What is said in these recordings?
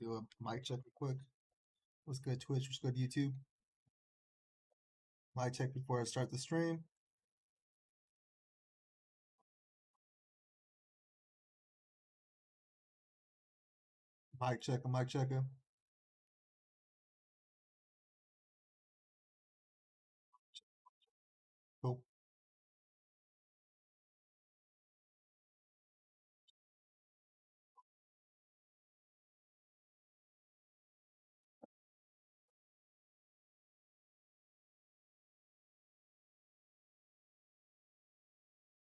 do a mic check real quick. What's good, Twitch? What's good, YouTube? Mic check before I start the stream. Mic checker, mic checker. Cool.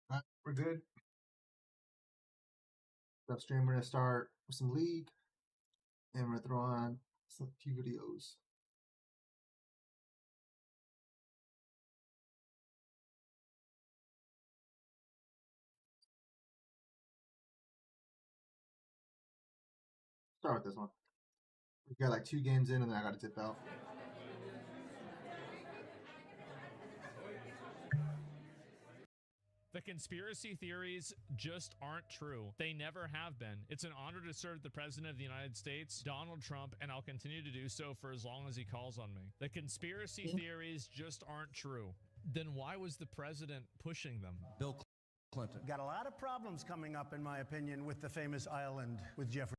All right, we're good. Up stream, we're gonna start with some league, and we're gonna throw on some few videos. Start with this one. We got like 2 games in, and then I gotta tip out. The conspiracy theories just aren't true. They never have been. It's an honor to serve the President of the United States, Donald Trump, and I'll continue to do so for as long as he calls on me. The conspiracy theories just aren't true. Then why was the president pushing them? Bill Clinton. Got a lot of problems coming up, in my opinion, with the famous island with Jeffrey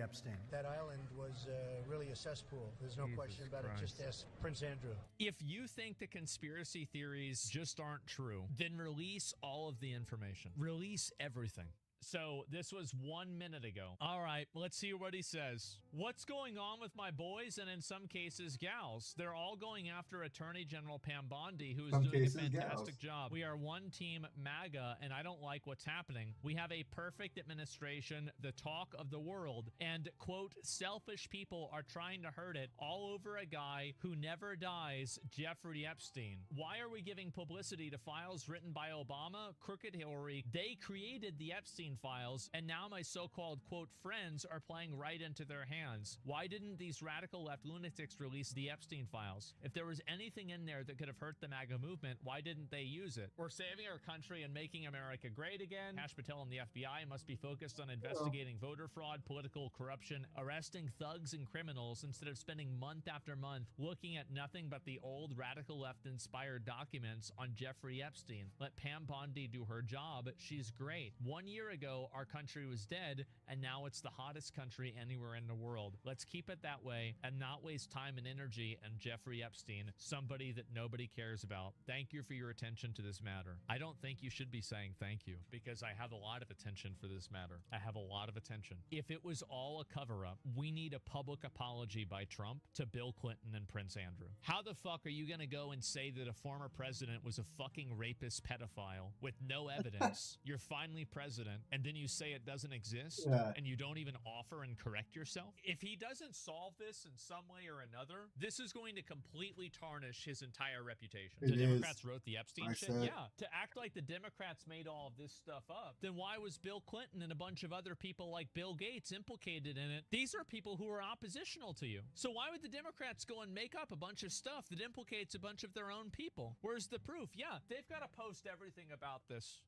Epstein. That island was really a cesspool. There's no question about it. Just ask Prince Andrew. If you think the conspiracy theories just aren't true, then release all of the information. Release everything. So this was 1 minute ago. All right, let's see what he says. What's going on with my boys and in some cases gals? They're all going after Attorney General Pam Bondi, who is doing a fantastic job. We are one team MAGA, and I don't like what's happening. We have a perfect administration, the talk of the world, and quote, selfish people are trying to hurt it all over a guy who never dies, Jeffrey Epstein. Why are we giving publicity to files written by Obama, Crooked Hillary? They created the Epstein files, and now my so-called quote friends are playing right into their hands. Why didn't these radical left lunatics release the Epstein files? If there was anything in there that could have hurt the MAGA movement, why didn't they use it? We're saving our country and making America great again. Kash Patel and the FBI must be focused on investigating voter fraud, political corruption, arresting thugs and criminals instead of spending month after month looking at nothing but the old radical left inspired documents on Jeffrey Epstein. Let Pam Bondi do her job. She's great. 1 year ago, our country was dead, and now it's the hottest country anywhere in the world. Let's keep it that way and not waste time and energy on Jeffrey Epstein, somebody that nobody cares about. Thank you for your attention to this matter. I don't think you should be saying thank you, because I have a lot of attention for this matter. I have a lot of attention. If it was all a cover-up, we need a public apology by Trump to Bill Clinton and Prince Andrew. How the fuck are you gonna go and say that a former president was a fucking rapist pedophile with no evidence? You're finally president, and then you say it doesn't exist, and you don't even offer and correct yourself? If he doesn't solve this in some way or another, this is going to completely tarnish his entire reputation. The Democrats wrote the Epstein shit? Yeah. To act like the Democrats made all of this stuff up, then why was Bill Clinton and a bunch of other people like Bill Gates implicated in it? These are people who are oppositional to you. So why would the Democrats go and make up a bunch of stuff that implicates a bunch of their own people? Where's the proof? Yeah, they've got to post everything about this.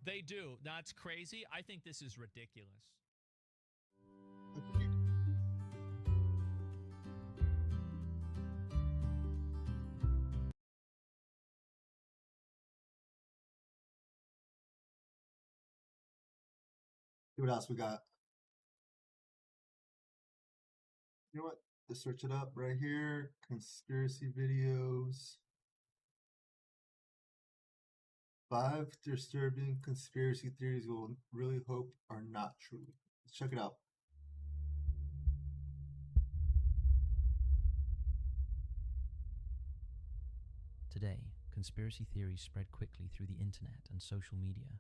They do. That's crazy. I think this is ridiculous. See what else we got. You know what? Let's search it up right here. Conspiracy videos. 5 disturbing conspiracy theories we'll really hope are not true. Let's check it out. Today, conspiracy theories spread quickly through the internet and social media.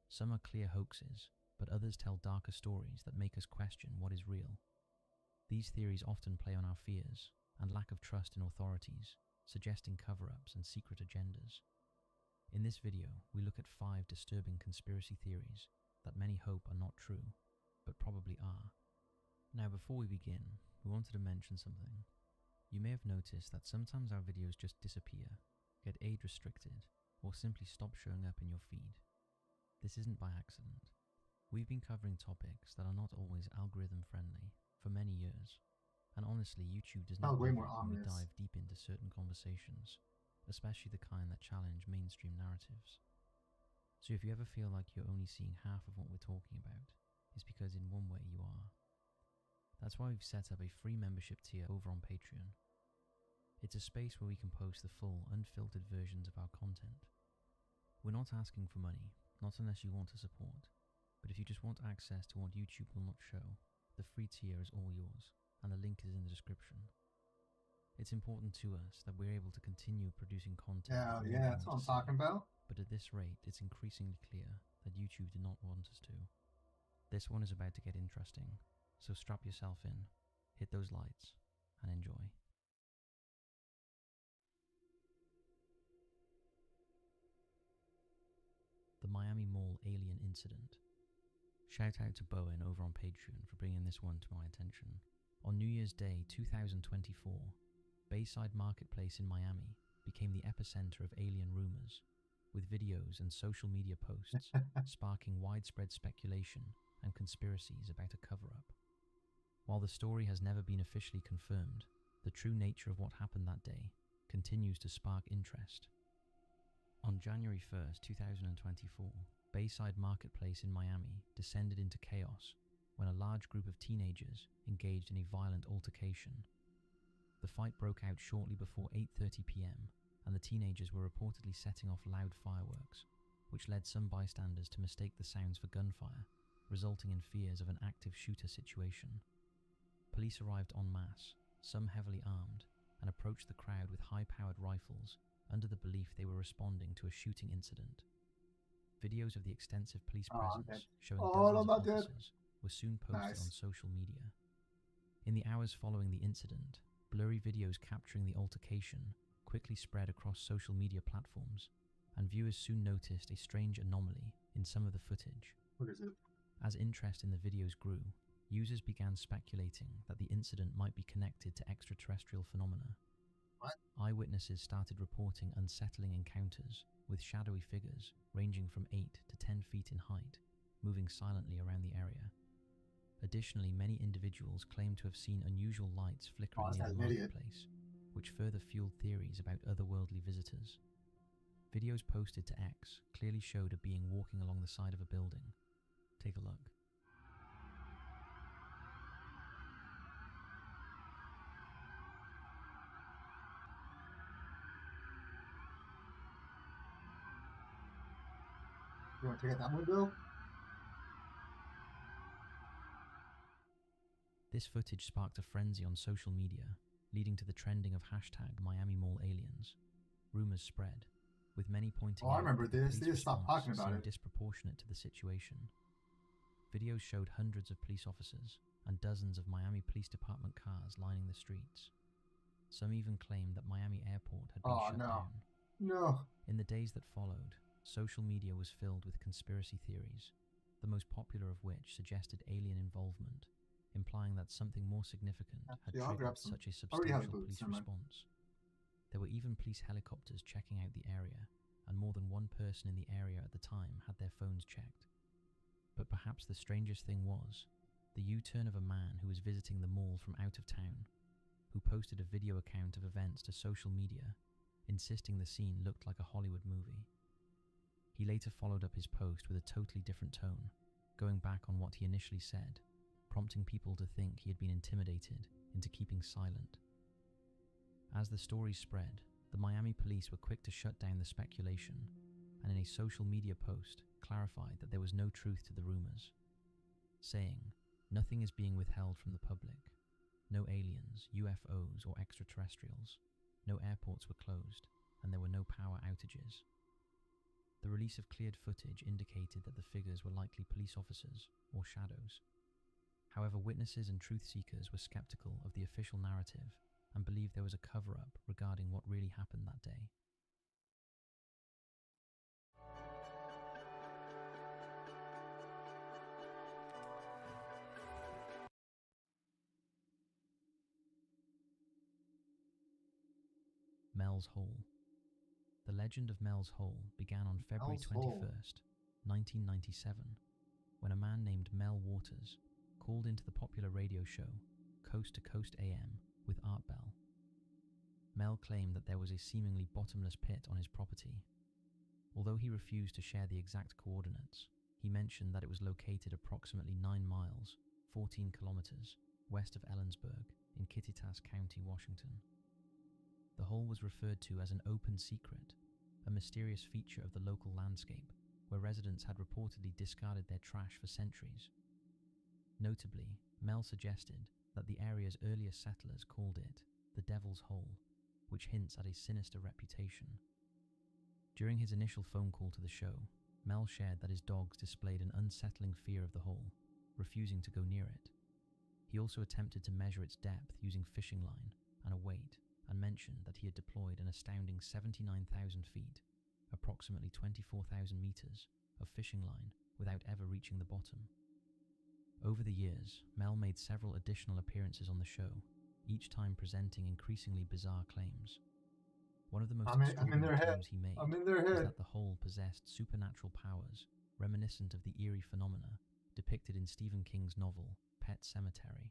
Some are clear hoaxes, but others tell darker stories that make us question what is real. These theories often play on our fears and lack of trust in authorities, suggesting cover-ups and secret agendas. In this video, we look at 5 disturbing conspiracy theories that many hope are not true, but probably are. Now, before we begin, we wanted to mention something. You may have noticed that sometimes our videos just disappear, get age restricted, or simply stop showing up in your feed. This isn't by accident. We've been covering topics that are not always algorithm friendly, honestly, YouTube does That not was way love more it when we ominous. dive deep into certain conversations, especially the kind that challenge mainstream narratives. So if you ever feel like you're only seeing half of what we're talking about, it's because in one way you are. That's why we've set up a free membership tier over on Patreon. It's a space where we can post the full, unfiltered versions of our content. We're not asking for money, not unless you want to support, but if you just want access to what YouTube will not show, the free tier is all yours, and the link is in the description. It's important to us that we're able to continue producing content. Yeah, that more yeah, than that's what I'm wants to see. talking about. But at this rate, it's increasingly clear that YouTube did not want us to. This one is about to get interesting, so strap yourself in, hit those lights, and enjoy. The Miami Mall alien incident. Shout out to Bowen over on Patreon for bringing this one to my attention. On New Year's Day 2024, Bayside Marketplace in Miami became the epicenter of alien rumors, with videos and social media posts sparking widespread speculation and conspiracies about a cover-up. While the story has never been officially confirmed, the true nature of what happened that day continues to spark interest. On January 1st, 2024, Bayside Marketplace in Miami descended into chaos when a large group of teenagers engaged in a violent altercation. The fight broke out shortly before 8:30 p.m., and the teenagers were reportedly setting off loud fireworks, which led some bystanders to mistake the sounds for gunfire, resulting in fears of an active shooter situation. Police arrived en masse, some heavily armed, and approached the crowd with high-powered rifles under the belief they were responding to a shooting incident. Videos of the extensive police presence showing dozens of officers were soon posted on social media. In the hours following the incident, blurry videos capturing the altercation quickly spread across social media platforms, and viewers soon noticed a strange anomaly in some of the footage. What is it? As interest in the videos grew, users began speculating that the incident might be connected to extraterrestrial phenomena. What? Eyewitnesses started reporting unsettling encounters with shadowy figures ranging from 8 to 10 feet in height, moving silently around the area. Additionally, many individuals claimed to have seen unusual lights flickering near the marketplace, which further fueled theories about otherworldly visitors. Videos posted to X clearly showed a being walking along the side of a building. Take a look. You want to take out that one, Bill? This footage sparked a frenzy on social media, leading to the trending of #MiamiMallAliens. Rumors spread, with many pointing out I remember that the this. police They just stopped response talking about seemed it. disproportionate to the situation. Videos showed hundreds of police officers and dozens of Miami Police Department cars lining the streets. Some even claimed that Miami Airport had been shut down. No. In the days that followed, social media was filled with conspiracy theories, the most popular of which suggested alien involvement, implying that something more significant had Actually, I'll grab triggered some. such a I already have substantial boots, police never mind. response. There were even police helicopters checking out the area, and more than one person in the area at the time had their phones checked. But perhaps the strangest thing was the U-turn of a man who was visiting the mall from out of town, who posted a video account of events to social media, insisting the scene looked like a Hollywood movie. He later followed up his post with a totally different tone, going back on what he initially said, prompting people to think he had been intimidated into keeping silent. As the story spread, the Miami police were quick to shut down the speculation, and in a social media post clarified that there was no truth to the rumors, saying, "Nothing is being withheld from the public. No aliens, UFOs, or extraterrestrials. No airports were closed, and there were no power outages." The release of cleared footage indicated that the figures were likely police officers or shadows. However, witnesses and truth seekers were skeptical of the official narrative and believed there was a cover-up regarding what really happened that day. Mel's Hole. The legend of Mel's Hole began on February Mel's Hole. 21st, 1997, when a man named Mel Waters called into the popular radio show Coast to Coast AM with Art Bell. Mel claimed that there was a seemingly bottomless pit on his property. Although he refused to share the exact coordinates, he mentioned that it was located approximately 9 miles, 14 kilometers, west of Ellensburg in Kittitas County, Washington. The hole was referred to as an open secret, a mysterious feature of the local landscape where residents had reportedly discarded their trash for centuries. Notably, Mel suggested that the area's earliest settlers called it the Devil's Hole, which hints at a sinister reputation. During his initial phone call to the show, Mel shared that his dogs displayed an unsettling fear of the hole, refusing to go near it. He also attempted to measure its depth using fishing line and a weight, and mentioned that he had deployed an astounding 79,000 feet, approximately 24,000 meters, of fishing line without ever reaching the bottom. Over the years, Mel made several additional appearances on the show, each time presenting increasingly bizarre claims. One of the most extraordinary claims he made was that the hole possessed supernatural powers reminiscent of the eerie phenomena depicted in Stephen King's novel Pet Sematary.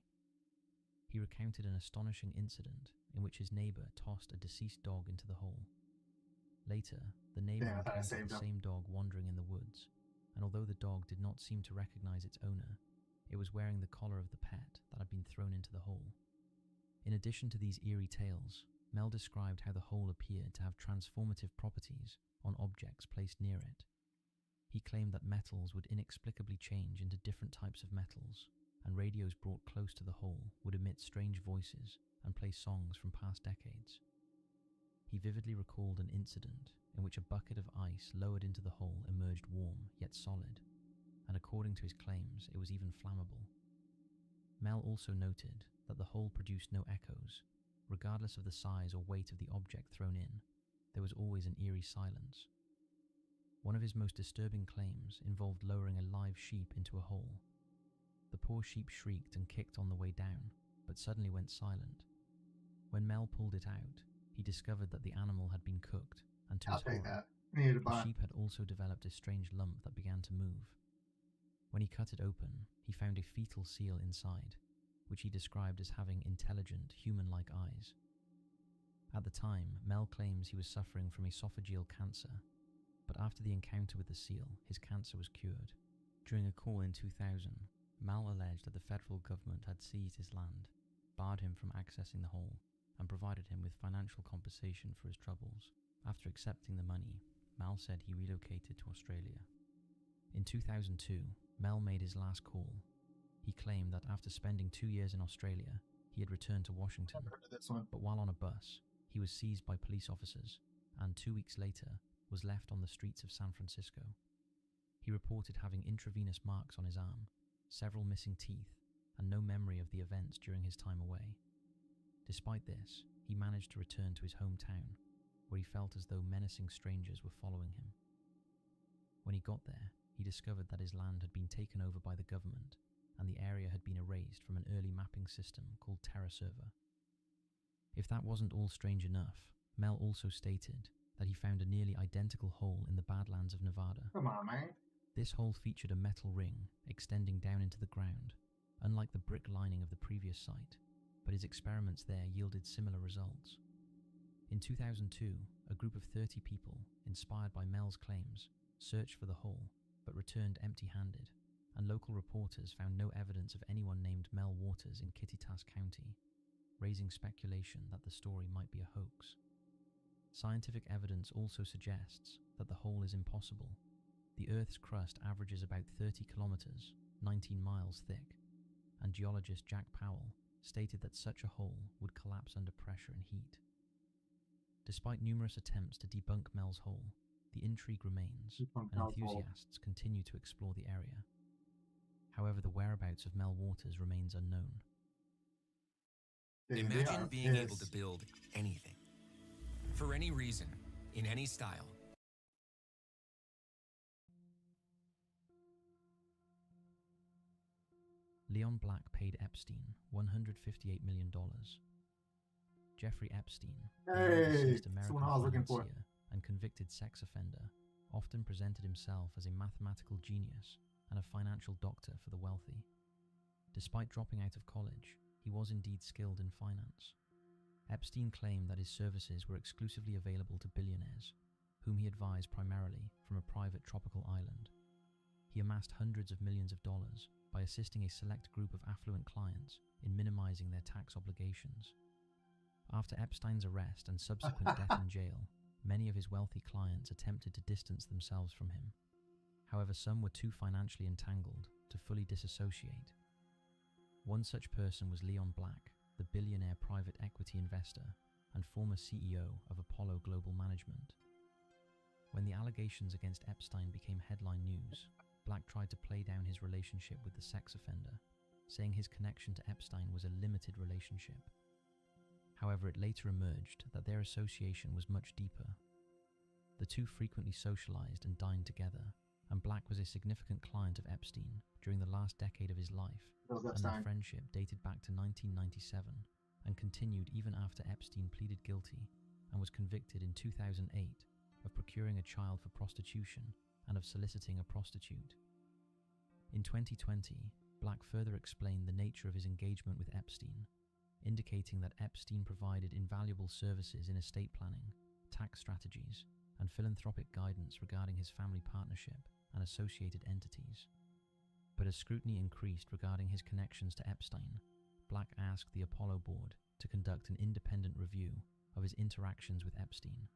He recounted an astonishing incident in which his neighbor tossed a deceased dog into the hole. Later, the neighbor encountered the same dog wandering in the woods, and although the dog did not seem to recognize its owner, it was wearing the collar of the pet that had been thrown into the hole. In addition to these eerie tales, Mel described how the hole appeared to have transformative properties on objects placed near it. He claimed that metals would inexplicably change into different types of metals, and radios brought close to the hole would emit strange voices and play songs from past decades. He vividly recalled an incident in which a bucket of ice lowered into the hole emerged warm yet solid, and according to his claims, it was even flammable. Mel also noted that the hole produced no echoes. Regardless of the size or weight of the object thrown in, there was always an eerie silence. One of his most disturbing claims involved lowering a live sheep into a hole. The poor sheep shrieked and kicked on the way down, but suddenly went silent. When Mel pulled it out, he discovered that the animal had been cooked, and to his horror, the sheep had also developed a strange lump that began to move. When he cut it open, he found a fetal seal inside, which he described as having intelligent, human-like eyes. At the time, Mel claims he was suffering from esophageal cancer, but after the encounter with the seal, his cancer was cured. During a call in 2000, Mel alleged that the federal government had seized his land, barred him from accessing the hole, and provided him with financial compensation for his troubles. After accepting the money, Mel said he relocated to Australia. In 2002, Mel made his last call. He claimed that after spending 2 years in Australia, he had returned to Washington, but while on a bus, he was seized by police officers, and 2 weeks later was left on the streets of San Francisco. He reported having intravenous marks on his arm, several missing teeth, and no memory of the events during his time away. Despite this, he managed to return to his hometown, where he felt as though menacing strangers were following him. When he got there, he discovered that his land had been taken over by the government, and the area had been erased from an early mapping system called TerraServer. If that wasn't all strange enough, Mel also stated that he found a nearly identical hole in the Badlands of Nevada. Come on, man. This hole featured a metal ring extending down into the ground, unlike the brick lining of the previous site, but his experiments there yielded similar results. In 2002, a group of 30 people, inspired by Mel's claims, searched for the hole, but returned empty-handed, and local reporters found no evidence of anyone named Mel Waters in Kittitas County, raising speculation that the story might be a hoax. Scientific evidence also suggests that the hole is impossible. The Earth's crust averages about 30 kilometers, 19 miles thick, and geologist Jack Powell stated that such a hole would collapse under pressure and heat. Despite numerous attempts to debunk Mel's hole, the intrigue remains, and enthusiasts continue to explore the area. However, the whereabouts of Mel Waters remains unknown. Imagine being able to build anything, for any reason, in any style. Leon Black paid Epstein $158 million. Jeffrey Epstein, a deceased American financier and convicted sex offender, often presented himself as a mathematical genius and a financial doctor for the wealthy. Despite dropping out of college, he was indeed skilled in finance. Epstein claimed that his services were exclusively available to billionaires, whom he advised primarily from a private tropical island. He amassed hundreds of millions of dollars by assisting a select group of affluent clients in minimizing their tax obligations. After Epstein's arrest and subsequent death in jail, many of his wealthy clients attempted to distance themselves from him. However, some were too financially entangled to fully disassociate. One such person was Leon Black, the billionaire private equity investor and former CEO of Apollo Global Management. When the allegations against Epstein became headline news, Black tried to play down his relationship with the sex offender, saying his connection to Epstein was a limited relationship. However, it later emerged that their association was much deeper. The two frequently socialized and dined together, and Black was a significant client of Epstein during the last decade of his life, and their friendship dated back to 1997 and continued even after Epstein pleaded guilty and was convicted in 2008 of procuring a child for prostitution and of soliciting a prostitute. In 2020, Black further explained the nature of his engagement with Epstein, indicating that Epstein provided invaluable services in estate planning, tax strategies, and philanthropic guidance regarding his family partnership and associated entities. But as scrutiny increased regarding his connections to Epstein, Black asked the Apollo board to conduct an independent review of his interactions with Epstein.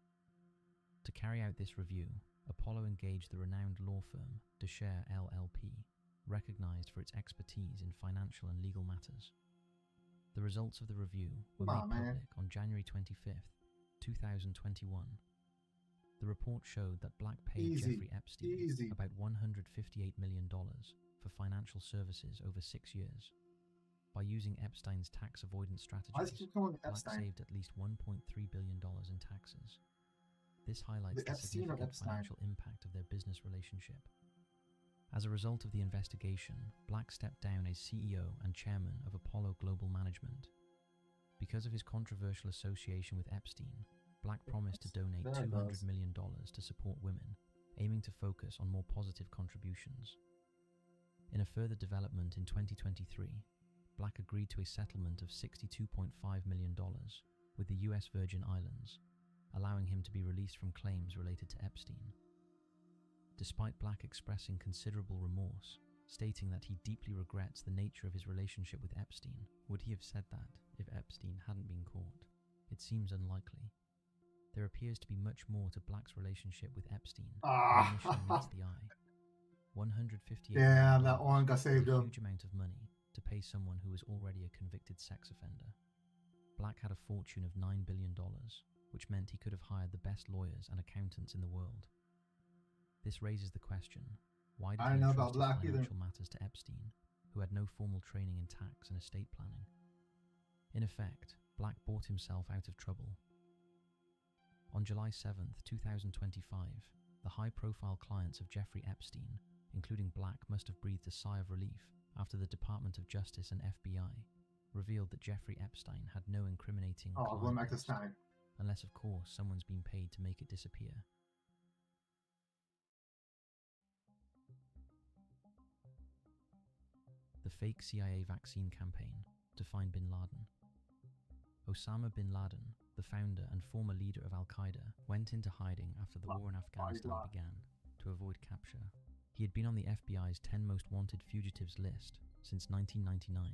To carry out this review, Apollo engaged the renowned law firm DeShare LLP, recognized for its expertise in financial and legal matters. The results of the review were made public on January 25th, 2021. The report showed that Black paid Jeffrey Epstein about $158 million for financial services over 6 years. By using Epstein's tax avoidance strategies, Black saved at least $1.3 billion in taxes. This highlights the significant financial impact of their business relationship. As a result of the investigation, Black stepped down as CEO and chairman of Apollo Global Management. Because of his controversial association with Epstein, Black promised to donate $200 million to support women, aiming to focus on more positive contributions. In a further development in 2023, Black agreed to a settlement of $62.5 million with the US Virgin Islands, allowing him to be released from claims related to Epstein. Despite Black expressing considerable remorse, stating that he deeply regrets the nature of his relationship with Epstein, would he have said that if Epstein hadn't been caught? It seems unlikely. There appears to be much more to Black's relationship with Epstein than initially meets the eye. $158 Damn, million that one got saved is a up. huge amount of money to pay someone who was already a convicted sex offender. Black had a fortune of $9 billion, which meant he could have hired the best lawyers and accountants in the world. This raises the question, why did he entrust his financial matters to Epstein, who had no formal training in tax and estate planning? In effect, Black bought himself out of trouble. On July 7th, 2025, the high-profile clients of Jeffrey Epstein, including Black, must have breathed a sigh of relief after the Department of Justice and FBI revealed that Jeffrey Epstein had no incriminating client list, unless of course someone's been paid to make it disappear. The fake CIA vaccine campaign to find bin Laden. Osama bin Laden, the founder and former leader of Al-Qaeda, went into hiding after the war in Afghanistan began to avoid capture. He had been on the FBI's 10 most wanted fugitives list since 1999.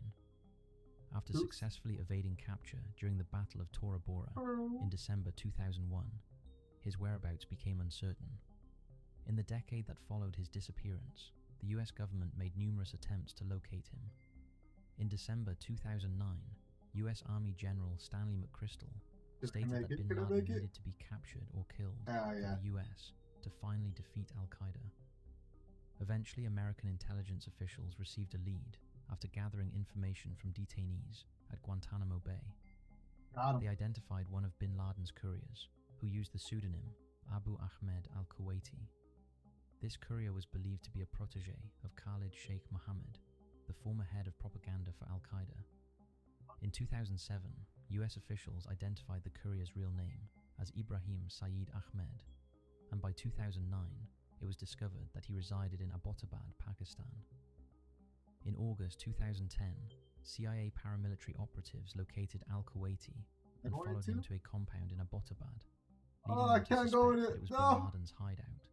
After successfully evading capture during the Battle of Tora Bora in December 2001, his whereabouts became uncertain. In the decade that followed his disappearance, the US government made numerous attempts to locate him. In December 2009, US Army General Stanley McChrystal stated that bin Laden needed to be captured or killed for the US to finally defeat Al-Qaeda. Eventually, American intelligence officials received a lead after gathering information from detainees at Guantanamo Bay. They identified one of bin Laden's couriers, who used the pseudonym Abu Ahmed al-Kuwaiti. This courier was believed to be a protege of Khalid Sheikh Mohammed, the former head of propaganda for Al-Qaeda. In 2007, US officials identified the courier's real name as Ibrahim Saeed Ahmed, and by 2009, it was discovered that he resided in Abbottabad, Pakistan. In August 2010, CIA paramilitary operatives located al-Kuwaiti and going followed to? him to a compound in Abbottabad, Oh, leading I them to can't go in suspect that it. it was No. bin Laden's hideout.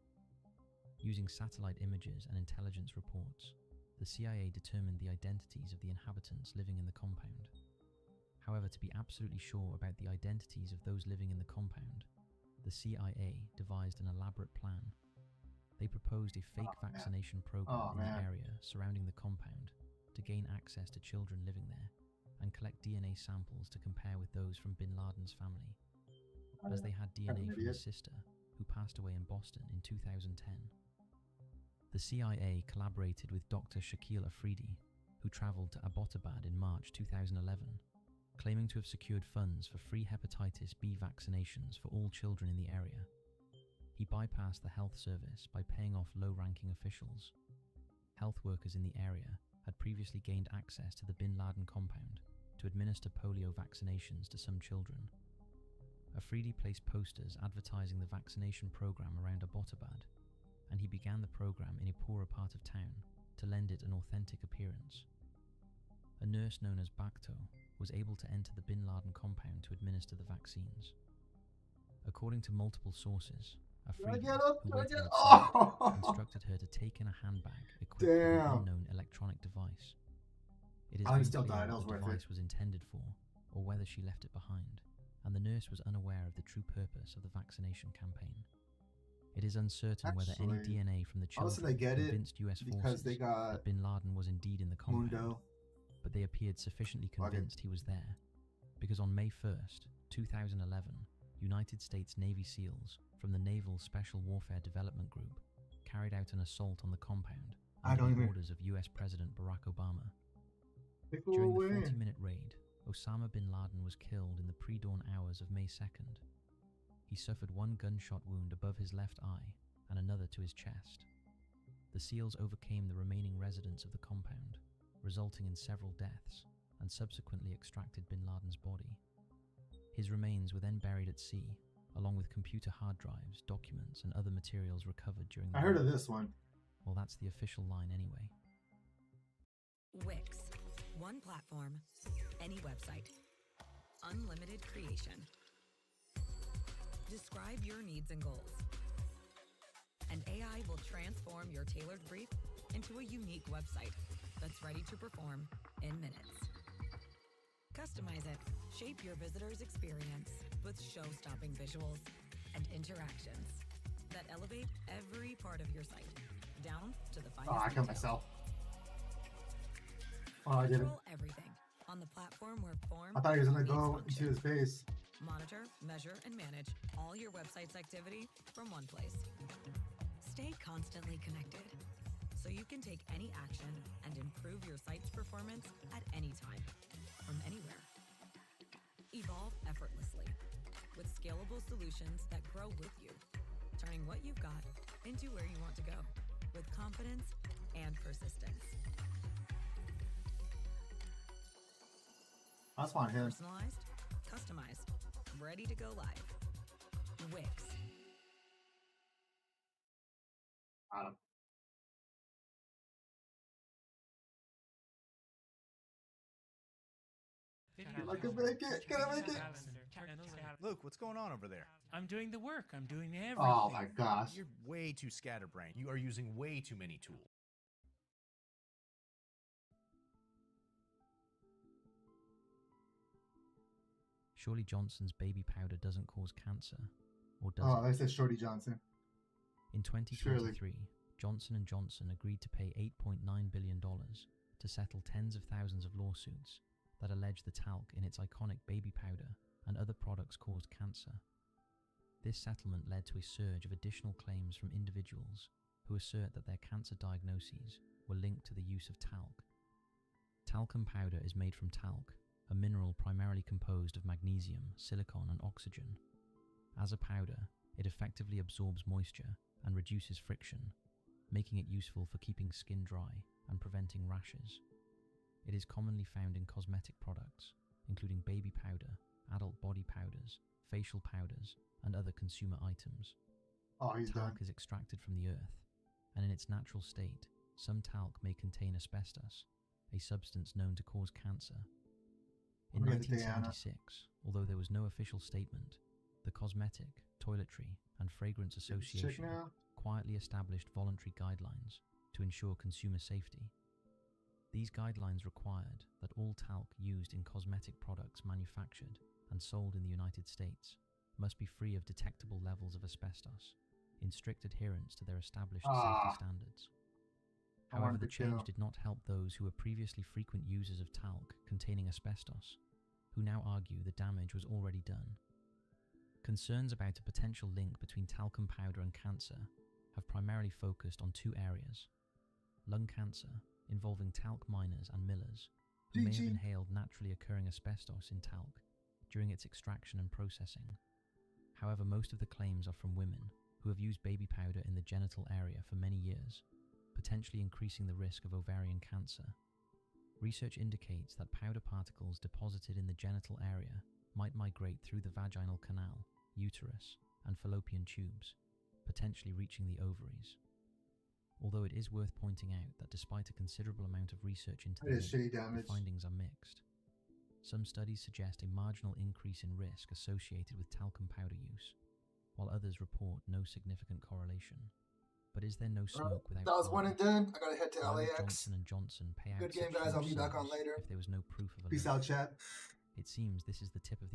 Using satellite images and intelligence reports, the CIA determined the identities of the inhabitants living in the compound. However, to be absolutely sure about the identities of those living in the compound, the CIA devised an elaborate plan. They proposed a fake vaccination program in the area surrounding the compound to gain access to children living there and collect DNA samples to compare with those from bin Laden's family, as they had DNA from his sister, who passed away in Boston in 2010. The CIA collaborated with Dr. Shakil Afridi, who traveled to Abbottabad in March 2011, claiming to have secured funds for free hepatitis B vaccinations for all children in the area. He bypassed the health service by paying off low-ranking officials. Health workers in the area had previously gained access to the bin Laden compound to administer polio vaccinations to some children. Afridi placed posters advertising the vaccination program around Abbottabad, and he began the program in a poorer part of town to lend it an authentic appearance. A nurse known as Bakhto was able to enter the bin Laden compound to administer the vaccines. According to multiple sources, Afridi, who waited outside, instructed her to take in a handbag equipped with an unknown electronic device. It is unclear what the device was intended for, or whether she left it behind, and the nurse was unaware of the true purpose of the vaccination campaign. It is uncertain whether any DNA from the children convinced US forces that bin Laden was indeed in the compound, but they appeared sufficiently convinced he was there, because on May 1st, 2011, United States Navy SEALs from the Naval Special Warfare Development Group carried out an assault on the compound under the orders of US President Barack Obama. During the 40-minute raid, Osama bin Laden was killed in the pre-dawn hours of May 2nd. He suffered one gunshot wound above his left eye and another to his chest. The SEALs overcame the remaining residents of the compound, resulting in several deaths, and subsequently extracted bin Laden's body. His remains were then buried at sea, along with computer hard drives, documents, and other materials recovered during the I heard of this one. Well, that's the official line anyway. Wix. One platform, any website. Unlimited creation. Describe your needs and goals. And AI will transform your tailored brief into a unique website that's ready to perform in minutes. Customize it. Shape your visitor's experience with show-stopping visuals and interactions that elevate every part of your site, down to the finest I detail. killed myself. Oh, I didn't. Control everything on the platform where form I thought he was gonna meets go function. into his base. Monitor, measure, and manage all your website's activity from one place. Stay constantly connected so you can take any action and improve your site's performance at any time, from anywhere. Evolve effortlessly with scalable solutions that grow with you, turning what you've got into where you want to go with confidence and persistence. That's fine, him. Personalized, customized, ready to go live. Wix. Got him. I can make it. Can I make it? Luke, what's going on over there? I'm doing the work. I'm doing everything. Oh my gosh. You're way too scatterbrained. You are using way too many tools. Surely Johnson's baby powder doesn't cause cancer, or does Oh, it? I said Shorty Johnson. In 2023, Johnson & Johnson agreed to pay $8.9 billion to settle tens of thousands of lawsuits that allege the talc in its iconic baby powder and other products caused cancer. This settlement led to a surge of additional claims from individuals who assert that their cancer diagnoses were linked to the use of talc. Talcum powder is made from talc, a mineral primarily composed of magnesium, silicon, and oxygen. As a powder, it effectively absorbs moisture and reduces friction, making it useful for keeping skin dry and preventing rashes. It is commonly found in cosmetic products, including baby powder, adult body powders, facial powders, and other consumer items. Oh, he's Talc done. is extracted from the earth, and in its natural state, some talc may contain asbestos, a substance known to cause cancer. In Look at Diana. 1976, although there was no official statement, the Cosmetic, Toiletry, and Fragrance Check Association now. quietly established voluntary guidelines to ensure consumer safety. These guidelines required that all talc used in cosmetic products manufactured and sold in the United States must be free of detectable levels of asbestos, in strict adherence to their established safety standards. I However, wanted the to kill. change did not help those who were previously frequent users of talc containing asbestos, who now argue the damage was already done. Concerns about a potential link between talcum powder and cancer have primarily focused on two areas: lung cancer, involving talc miners and millers, who may have GG. inhaled naturally occurring asbestos in talc during its extraction and processing. However, most of the claims are from women who have used baby powder in the genital area for many years, potentially increasing the risk of ovarian cancer. Research indicates that powder particles deposited in the genital area might migrate through the vaginal canal, uterus, and fallopian tubes, potentially reaching the ovaries. Although it is worth pointing out that despite a considerable amount of research into That the is link, shitty damage. the findings are mixed. Some studies suggest a marginal increase in risk associated with talcum powder use, while others report no significant correlation. But is there no smoke without That was one fire? and done. I gotta head to Why would LAX. Johnson & Johnson pay out Good game, such guys. I'll huge be back on sums later. if there was no proof of a Peace link? out, chat. It seems this is the tip of the